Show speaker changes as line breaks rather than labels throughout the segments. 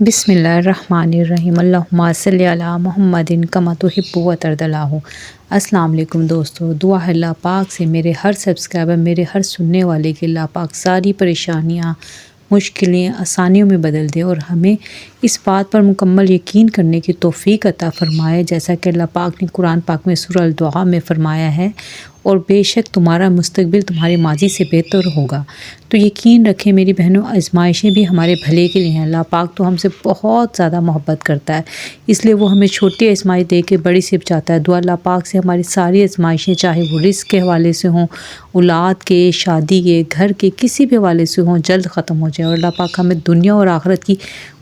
बिस्मिल्लाहिर्रहमानिर्रहीम अल्लाहुम्मा सल्लि अला मुहम्मदिन कमा तुहिब्बु व तर्दल्लाहु। अस्सलाम वालेकुम दोस्तों, दुआ है अल्लाह पाक से मेरे हर सब्सक्राइबर, मेरे हर सुनने वाले के अल्लाह पाक सारी परेशानियाँ, मुश्किलें आसानियों में बदल दे और हमें इस बात पर मुकम्मल यकीन करने की तौफ़ीक अता फ़रमाए, जैसा कि अल्लाह पाक ने कुरान पाक में सूरह अल दुआ में फ़रमाया है, और बेशक तुम्हारा मुस्तकबिल तुम्हारे माजी से बेहतर होगा। तो यकीन रखें मेरी बहनों, आजमाइशें भी हमारे भले के लिए हैं। अल्लाह पाक तो हमसे बहुत ज़्यादा मोहब्बत करता है, इसलिए वो हमें छोटी आजमाइश दे के बड़ी से बचाता है। दुआ अल्लाह पाक से हमारी सारी आजमाइशें, चाहे वो रिज़्क़ के हवाले से हों, औलाद के, शादी के, घर के, किसी भी हवाले से हों, जल्द ख़त्म हो जाए और अल्लाह पाक हमें दुनिया और आखिरत की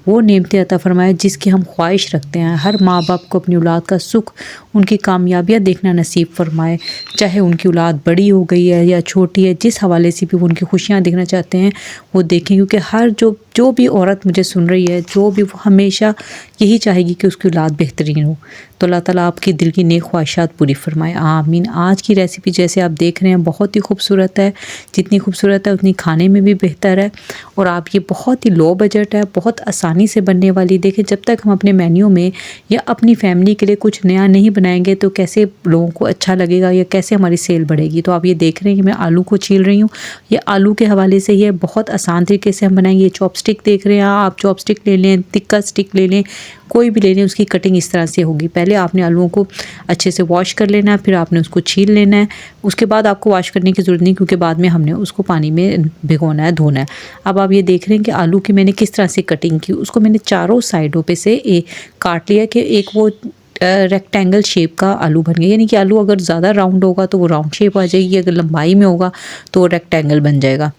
वो नेमतें अता फ़रमाए जिसकी हम ख्वाहिश रखते हैं। हर माँ बाप को अपनी औलाद का सुख, उनकी कामयाबियाँ देखना नसीब फ़रमाए, चाहे उनकी औलाद बड़ी हो गई है या छोटी है, जिस हवाले से भी वो उनकी खुशियाँ देखना चाहते हैं वो देखें। क्योंकि हर जो भी औरत मुझे सुन रही है, जो भी, वो हमेशा यही चाहेगी कि उसकी औलाद बेहतरीन हो। तो अल्लाह ताला आपकी दिल की नेक ख्वाहिशात पूरी फ़रमाए, आमीन। आज की रेसिपी जैसे आप देख रहे हैं बहुत ही खूबसूरत है, जितनी खूबसूरत है उतनी खाने में भी बेहतर है, और आप ये बहुत ही लो बजट है, बहुत आसानी से बनने वाली। देखें, जब तक हम अपने मेन्यू में या अपनी फैमिली के लिए कुछ नया नहीं बनाएंगे तो कैसे लोगों को अच्छा लगेगा या कैसे हमारी सेल बढ़ेगी। तो आप ये देख रहे हैं कि मैं आलू को छील रही हूँ, ये आलू के हवाले से ये बहुत आसान तरीके से हम बनाएंगे। ये चॉपस्टिक देख रहे हैं आप, चॉपस्टिक ले लें, तिक्का स्टिक ले लें, कोई भी ले लें, उसकी कटिंग इस तरह से होगी। पहले आपने आलूओं को अच्छे से वॉश कर लेना है, फिर आपने उसको छील लेना है। उसके बाद आपको वॉश करने की ज़रूरत नहीं, क्योंकि बाद में हमने उसको पानी में भिगोना है, धोना है। अब आप ये देख रहे हैं कि आलू की मैंने किस तरह से कटिंग की। उसको मैंने चारों साइडों पे से काट लिया कि एक वो रेक्टेंगल शेप का आलू बन गया। यानी कि आलू अगर ज़्यादा राउंड होगा तो वो राउंड शेप आ जाएगी, अगर लंबाई में होगा तो रेक्टेंगल बन जाएगा।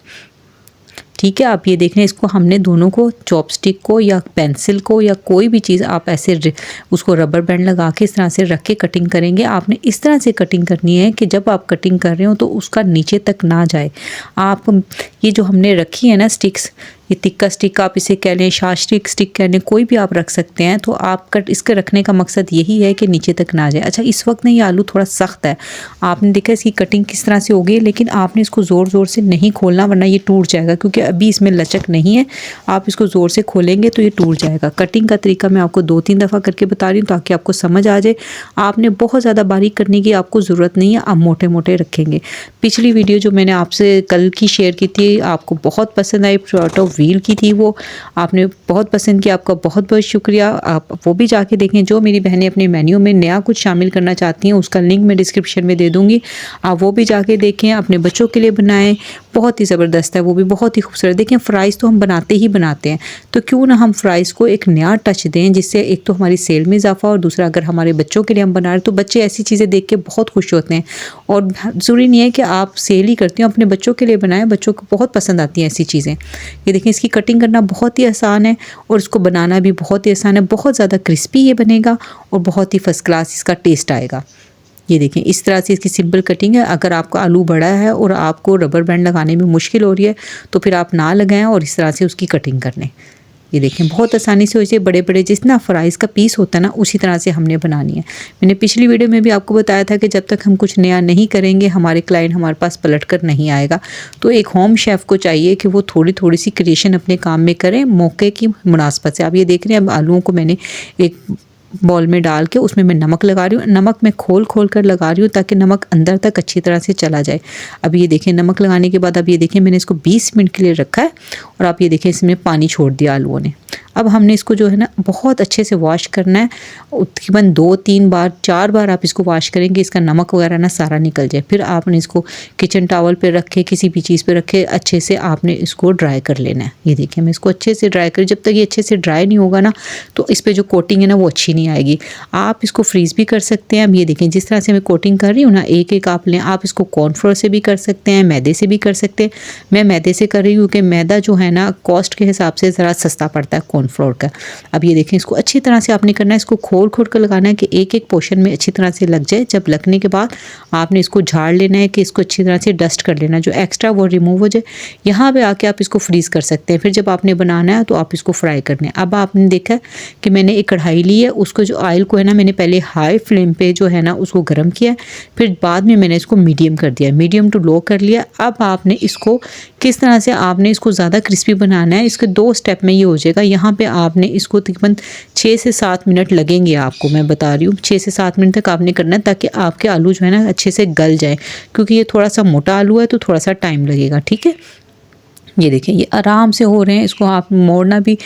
ठीक है, आप ये देख रहे हैं, इसको हमने दोनों को, चॉपस्टिक को या पेंसिल को या कोई भी चीज़ आप ऐसे उसको रबर बैंड लगा के इस तरह से रख के कटिंग करेंगे। आपने इस तरह से कटिंग करनी है कि जब आप कटिंग कर रहे हो तो उसका नीचे तक ना जाए। आप ये जो हमने रखी है ना स्टिक्स, ये तिक्का स्टिक आप इसे कह लें, शास्टिक स्टिक कह लें, कोई भी आप रख सकते हैं। तो आप इसके रखने का मकसद यही है कि नीचे तक ना जाए। अच्छा, इस वक्त ना ये आलू थोड़ा सख्त है, आपने देखा इसकी कटिंग किस तरह से होगी, लेकिन आपने इसको ज़ोर ज़ोर से नहीं खोलना वरना ये टूट जाएगा, क्योंकि अभी इसमें लचक नहीं है। आप इसको ज़ोर से खोलेंगे तो ये टूट जाएगा। कटिंग का तरीका मैं आपको 2-3 दफ़ा करके बता रही हूँ ताकि आपको समझ आ जाए। आपने बहुत ज़्यादा बारीक करने की आपको ज़रूरत नहीं है, आप मोटे मोटे रखेंगे। पिछली वीडियो जो मैंने आपसे कल की शेयर की थी, आपको बहुत पसंद आई, शॉर्ट ऑफ व्हील की थी, वो आपने बहुत पसंद किया, आपका बहुत बहुत शुक्रिया। आप वो भी जाके देखें। जो मेरी बहनें अपने मेन्यू में नया कुछ शामिल करना चाहती हैं उसका लिंक मैं डिस्क्रिप्शन में दे दूँगी, आप वो भी जाके देखें, अपने बच्चों के लिए बनाएं। बहुत ही ज़बरदस्त है, वो भी बहुत ही खूबसूरत। देखें, फ़्राइज़ तो हम बनाते ही बनाते हैं, तो क्यों ना हम फ़्राइज़ को एक नया टच दें, जिससे एक तो हमारी सेल में इजाफा और दूसरा अगर हमारे बच्चों के लिए हम बना रहे तो बच्चे ऐसी चीज़ें देख के बहुत खुश होते हैं। और ज़रूरी नहीं है कि आप सेल ही करती हो, अपने बच्चों के लिए बनाएं, बच्चों को बहुत पसंद आती हैं ऐसी चीज़ें। ये देखें, इसकी कटिंग करना बहुत ही आसान है और इसको बनाना भी बहुत ही आसान है। बहुत ज़्यादा क्रिस्पी ये बनेगा और बहुत ही फ़र्स्ट क्लास इसका टेस्ट आएगा। ये देखें, इस तरह से इसकी सिंपल कटिंग है। अगर आपका आलू बड़ा है और आपको रबर बैंड लगाने में मुश्किल हो रही है तो फिर आप ना लगाएं और इस तरह से उसकी कटिंग कर लें। ये देखें, बहुत आसानी से वैसे बड़े बड़े जितना फ्राइज़ का पीस होता है ना, उसी तरह से हमने बनानी है। मैंने पिछली वीडियो में भी आपको बताया था कि जब तक हम कुछ नया नहीं करेंगे हमारे क्लाइंट हमारे पास पलट कर नहीं आएगा। तो एक होम शेफ़ को चाहिए कि वो थोड़ी थोड़ी सी क्रिएशन अपने काम में करें मौके की मुनासबत से। आप ये देख रहे हैं, अब आलूओं को मैंने एक बॉल में डाल के उसमें मैं नमक लगा रही हूँ। नमक मैं खोल खोल कर लगा रही हूँ ताकि नमक अंदर तक अच्छी तरह से चला जाए। अब ये देखें, नमक लगाने के बाद अब ये देखें मैंने इसको 20 मिनट के लिए रखा है और आप ये देखें इसमें पानी छोड़ दिया आलूओं ने। अब हमने इसको जो है ना बहुत अच्छे से वॉश करना है, तकरीबन 2-3 बार 4 बार आप इसको वॉश करेंगे, इसका नमक वगैरह ना सारा निकल जाए। फिर आपने इसको किचन टॉवल पे रखे, किसी भी चीज़ पे रखे, अच्छे से आपने इसको ड्राई कर लेना है। ये देखिए मैं इसको अच्छे से ड्राई कर, जब तक ये अच्छे से ड्राई नहीं होगा ना तो इस पर जो कोटिंग है ना वो अच्छी नहीं आएगी। आप इसको फ्रीज़ भी कर सकते हैं। अब ये देखें, जिस तरह से मैं कोटिंग कर रही हूँ ना, एक एक आप लें। आप इसको कॉर्नफ्लोर से भी कर सकते हैं, मैदे से भी कर सकते हैं। मैं मैदे से कर रही हूँ कि मैदा जो है ना कॉस्ट के हिसाब से ज़रा सस्ता पड़ता है कॉर्नफ्लोर का। अब ये देखें, इसको अच्छी तरह से आपने करना है, इसको खोल खोल कर लगाना है कि एक एक पोर्शन में अच्छी तरह से लग जाए। जब लगने के बाद आपने इसको झाड़ लेना है कि इसको अच्छी तरह से डस्ट कर लेना, जो एक्स्ट्रा वो रिमूव हो जाए। यहाँ पे आके आप इसको फ्रीज़ कर सकते हैं। फिर जब आपने बनाना है तो आप इसको फ्राई करने हैं। अब आपने देखा कि मैंने एक कढ़ाई ली है, उसको जो ऑयल को है ना मैंने पहले हाई फ्लेम पे जो है ना उसको गर्म किया, फिर बाद में मैंने इसको मीडियम कर दिया, मीडियम टू लो कर लिया। अब आपने इसको किस तरह से आपने इसको ज़्यादा क्रिस्पी बनाना है, इसके 2 स्टेप में ये हो जाएगा। यहाँ यहाँ पे आपने इसको तकरीबन 6 से 7 मिनट लगेंगे आपको, मैं बता रही हूँ 6 से 7 मिनट तक आपने करना है ताकि आपके आलू जो है ना अच्छे से गल जाए, क्योंकि ये थोड़ा सा मोटा आलू है तो थोड़ा सा टाइम लगेगा। ठीक है, ये देखें ये आराम से हो रहे हैं, इसको आप मोड़ना भी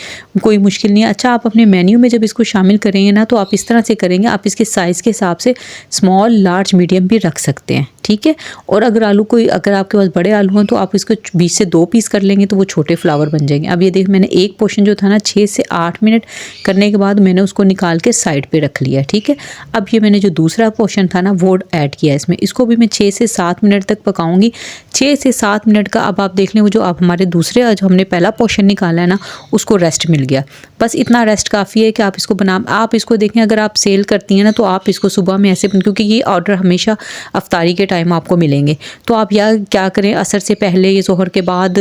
कोई मुश्किल नहीं है। अच्छा, आप अपने मेन्यू में जब इसको शामिल करेंगे ना तो आप इस तरह से करेंगे, आप इसके साइज़ के हिसाब से स्मॉल, लार्ज, मीडियम भी रख सकते हैं। ठीक है, और अगर आपके पास बड़े आलू हैं तो आप इसको बीच से 2 पीस कर लेंगे तो वो छोटे फ्लावर बन जाएंगे। अब ये देख, मैंने एक पोर्शन जो था ना 6 से 8 मिनट करने के बाद मैंने उसको निकाल के साइड पे रख लिया। ठीक है, अब ये मैंने जो दूसरा पोर्शन था ना वो ऐड किया इसमें, इसको भी मैं 6 से 7 मिनट तक पकाऊंगी। 6 से 7 मिनट का अब आप देख लें, वो जो आप हमारे दूसरे जो हमने पहला पोर्शन निकाला है ना उसको रेस्ट मिल गया। बस इतना रेस्ट काफ़ी है कि आप इसको देखें, अगर आप सेल करती हैं ना तो आप इसको सुबह में ऐसे, क्योंकि ये ऑर्डर हमेशा अफ्तारी के टाइम आपको मिलेंगे, तो आप क्या करें, असर से पहले या ज़ोहर के बाद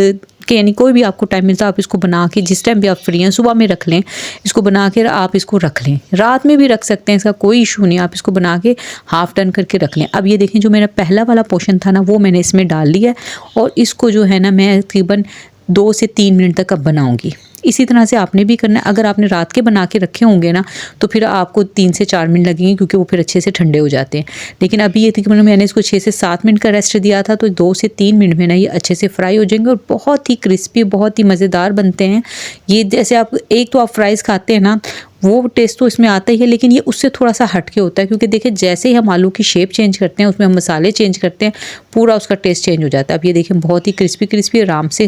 कि यानी कोई भी आपको टाइम मिलता है आप इसको बना के जिस टाइम भी आप फ्री हैं सुबह में रख लें, इसको बना के आप इसको रख लें, रात में भी रख सकते हैं, इसका कोई इशू नहीं, आप इसको बना के हाफ़ डन करके रख लें। अब ये देखें, जो मेरा पहला वाला पोर्शन था ना वो मैंने इसमें डाल लिया है और इसको जो है ना मैं तकरीबन 2 से 3 मिनट तक अब बनाऊंगी। इसी तरह से आपने भी करना है। अगर आपने रात के बना के रखे होंगे ना तो फिर आपको 3 से 4 मिनट लगेंगे, क्योंकि वो फिर अच्छे से ठंडे हो जाते हैं। लेकिन अभी ये तकरीबन मैंने इसको 6 से 7 मिनट का रेस्ट दिया था, तो 2 से 3 मिनट में ना ये अच्छे से फ्राई हो जाएंगे और बहुत ही क्रिस्पी, बहुत ही मज़ेदार बनते हैं ये। जैसे आप एक तो आप फ्राइज़ खाते हैं ना, वो टेस्ट तो इसमें आता ही है, लेकिन ये उससे थोड़ा सा हटके होता है, क्योंकि देखिए जैसे ही हम आलू की शेप चेंज करते हैं, उसमें हम मसाले चेंज करते हैं, पूरा उसका टेस्ट चेंज हो जाता है। अब ये देखें बहुत ही क्रिस्पी आराम से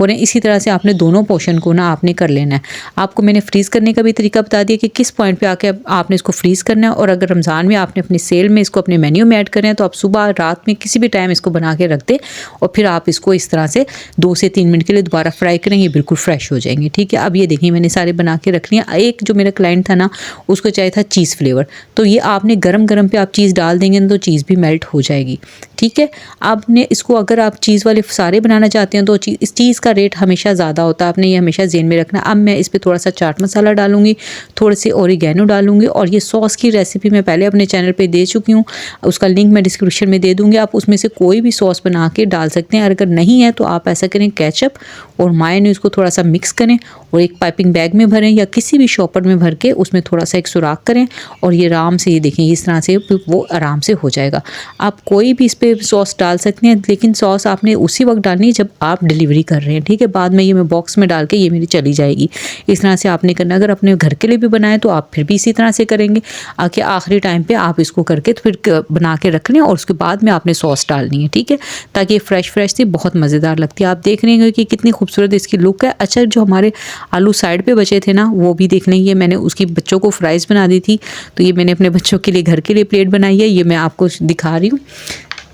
हो रहे हैं। इसी तरह से आपने दोनों पोर्शन को ना आपने कर लेना है। आपको मैंने फ्रीज़ करने का भी तरीका बता दिया कि किस पॉइंट पे आके आपने इसको फ्रीज़ करना है। और अगर रमज़ान में आपने अपनी सेल में इसको अपने मेन्यू में ऐड करें हैं तो आप सुबह रात में किसी भी टाइम इसको बना के रख दें और फिर आप इसको इस तरह से 2 से 3 मिनट के लिए दोबारा फ्राई करें, ये बिल्कुल फ्रेश हो जाएंगे। ठीक है, अब ये देखिए मैंने सारे बना के रख लिया। एक जो मेरा क्लाइंट था ना उसको चाहिए था चीज़ फ्लेवर, तो ये आपने गरम गरम पे आप चीज़ डाल देंगे तो चीज़ भी मेल्ट हो जाएगी। ठीक है, आपने इसको अगर आप चीज़ वाले सारे बनाना चाहते हैं तो इस चीज़ का रेट हमेशा ज़्यादा होता है, आपने ये हमेशा ज़हन में रखना। अब मैं इस पर थोड़ा सा चाट मसाला डालूंगी, थोड़े से ओरिगैनो डालूंगी, और ये सॉस की रेसिपी मैं पहले अपने चैनल पे दे चुकी हूँ, उसका लिंक मैं डिस्क्रिप्शन में दे दूँगी। आप उसमें से कोई भी सॉस बना के डाल सकते हैं। अगर नहीं है तो आप ऐसा करें, केचप और मायोनीज को थोड़ा सा मिक्स करें और एक पाइपिंग बैग में भरें या किसी भी शॉपर में भर के उसमें थोड़ा सा एक सुराख करें और ये आराम से, ये देखें इस तरह से वो आराम से हो जाएगा। आप कोई भी इस पर सॉस डाल सकते हैं, लेकिन सॉस आपने उसी वक्त डालनी है जब आप डिलीवरी कर रहे हैं। ठीक है, बाद में ये मैं बॉक्स में डाल के ये मेरी चली जाएगी। इस तरह से आपने करना। अगर अपने घर के लिए भी बनाए तो आप फिर भी इसी तरह से करेंगे, आके आखिरी टाइम पे आप इसको करके तो फिर बना के रख लें और उसके बाद में आपने सॉस डालनी है। ठीक है, ताकि ये फ्रेश सी बहुत मज़ेदार लगती है। आप देख रहे हैं कि कितनी खूबसूरत इसकी लुक है। अच्छा, जो हमारे आलू साइड पे बचे थे ना वो भी देख लेंगे, मैंने उसकी बच्चों को फ्राइज़ बना दी थी, तो ये मैंने अपने बच्चों के लिए घर के लिए प्लेट बनाई है, ये मैं आपको दिखा रही हूँ।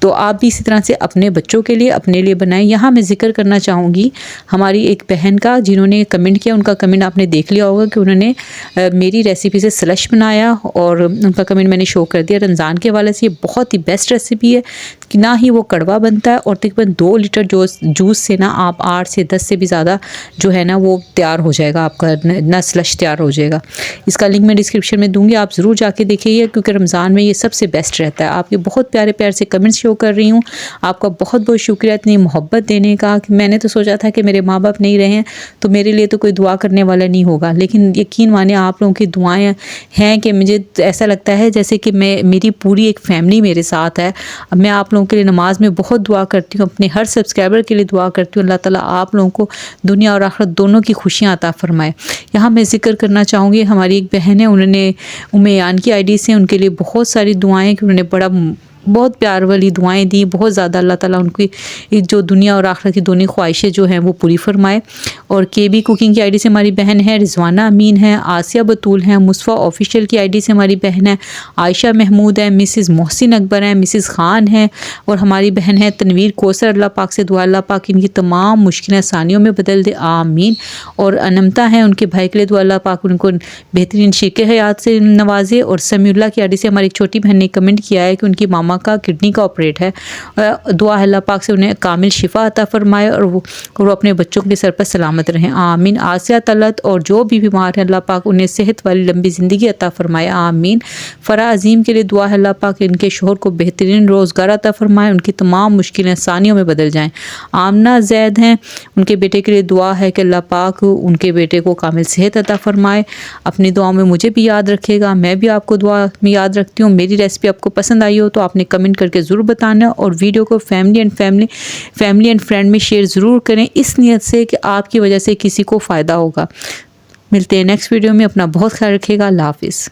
तो आप भी इसी तरह से अपने बच्चों के लिए, अपने लिए बनाएं। यहाँ मैं जिक्र करना चाहूँगी हमारी एक बहन का, जिन्होंने कमेंट किया। उनका कमेंट आपने देख लिया होगा कि उन्होंने मेरी रेसिपी से स्लश बनाया और उनका कमेंट मैंने शो कर दिया। रमज़ान के हवाले से ये बहुत ही बेस्ट रेसिपी है कि ना ही वो कड़वा बनता है और तकरीबन 2 लीटर जूस से ना आप 8 से 10 से भी ज़्यादा जो है ना वो तैयार हो जाएगा, आपका ना स्लश तैयार हो जाएगा। इसका लिंक मैं डिस्क्रिप्शन में दूँगी, आप ज़रूर जाके देखिए, क्योंकि रमज़ान में ये सबसे बेस्ट रहता है। आपके बहुत प्यारे प्यार से कमेंट्स शो कर रही हूँ, आपका बहुत बहुत शुक्रिया इतनी मोहब्बत देने का। कि मैंने तो सोचा था कि मेरे माँ बाप नहीं रहे हैं तो मेरे लिए तो कोई दुआ करने वाला नहीं होगा, लेकिन यकीन माने आप लोगों की दुआएं हैं कि मुझे ऐसा लगता है जैसे कि मेरी पूरी एक फैमिली मेरे साथ है। मैं आप लोगों के लिए नमाज में बहुत दुआ करती हूँ, अपने हर सब्सक्राइबर के लिए दुआ करती हूँ। अल्लाह ताला आप लोगों को दुनिया और आखिरत दोनों की खुशियाँ अता फरमाए। यहाँ मैं जिक्र करना चाहूँगी, हमारी एक बहन है, उन्होंने उम्मेयान की आईडी से उनके लिए बहुत सारी दुआएं कि उन्होंने बहुत प्यार वाली दुआएं दी, बहुत ज़्यादा। अल्लाह ताला उनकी जो दुनिया और आखिरत की दोनों ख्वाहिशें जो हैं वो पूरी फरमाए। और केबी कुकिंग की आईडी से हमारी बहन है रिजवाना अमीन है, आसिया बतूल है, मुस्फ़ा ऑफिशियल की आईडी से हमारी बहन है आयशा महमूद है, मिसिज़ मोहसिन अकबर है, मिसिज़ खान है, और हमारी बहन है तनवीर कोसर। अल्लाह पाक से दुआ, अल्लाह पाक इनकी तमाम मुश्किलें आसानियों में बदल दे, आमीन। और अनमता है, उनके भाई के लिए दुआ, अल्लाह पाक उनको बेहतरीन शीक़े हयात से नवाजे। और समीउल्लाह की आईडी से हमारी छोटी बहन ने कमेंट किया है कि उनकी मामा अम्मा का किडनी का ऑपरेट है। दुआ है अल्लाह पाक से उन्हें कामिल शिफा अता फरमाए और वो अपने बच्चों के सर पर सलामत रहें, आमीन। आसिया तलत और जो भी बीमार है अल्लाह पाक उन्हें सेहत वाली लंबी ज़िंदगी अता फरमाए, आमीन। फ़रा अज़ीम के लिए दुआ है अल्लाह पाक इनके शोहर को बेहतरीन रोज़गार अता फरमाए, उनकी तमाम मुश्किलें आसानियों में बदल जाएँ। आमना ज़ैद हैं, उनके बेटे के लिए दुआ है कि अल्लाह पाक उनके बेटे को कामिल सेहत अता फरमाए। अपनी दुआओं में मुझे भी याद रखेगा, मैं भी आपको दुआ में याद रखती हूँ। मेरी रेसिपी आपको पसंद आई हो तो आपने कमेंट करके ज़रूर बताना और वीडियो को फैमिली एंड फ्रेंड में शेयर ज़रूर करें, इस नीयत से कि आपकी वजह से किसी को फ़ायदा होगा। मिलते हैं नेक्स्ट वीडियो में, अपना बहुत ख्याल रखिएगा। अल्लाह हाफ़िज़।